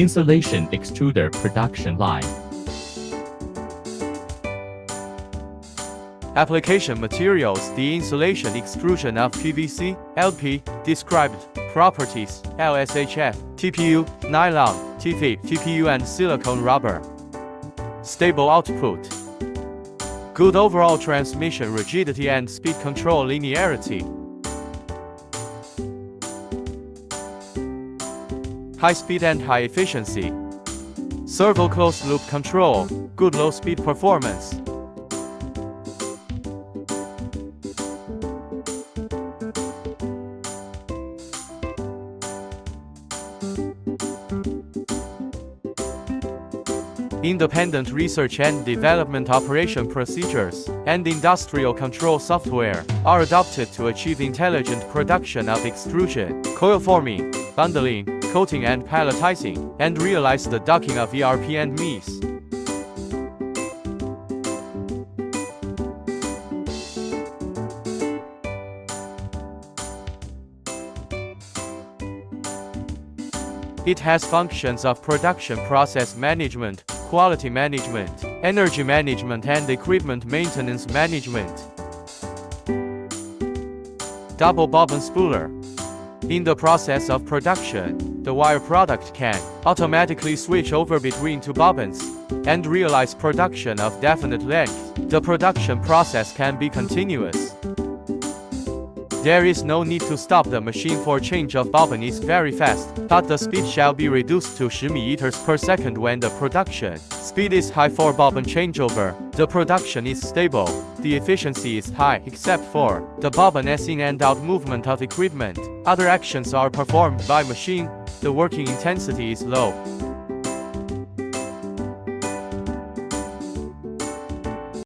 Insulation extruder production line. Application materials: the insulation extrusion of PVC, LP, described properties, LSHF, TPU, nylon, TFE, TPU and silicone rubber. Stable output. Good overall transmission rigidity and speed control linearity. High speed and high efficiency. Servo closed loop control, good low speed performance. Independent research and development operation procedures and industrial control software are adopted to achieve intelligent production of extrusion, coil forming, bundling, coating and palletizing, and realize the docking of ERP and MES. It has functions of production process management, quality management, energy management and equipment maintenance management. Double bobbin spooler. In the process of production, the wire product can automatically switch over between two bobbins and realize production of definite length. The production process can be continuous. There is no need to stop the machine for change of bobbin is very fast, but the speed shall be reduced to 10 meters per second when the production speed is high for bobbin changeover. The production is stable. The efficiency is high except for the bobbin in and out movement of equipment. Other actions are performed by machine. The working intensity is low.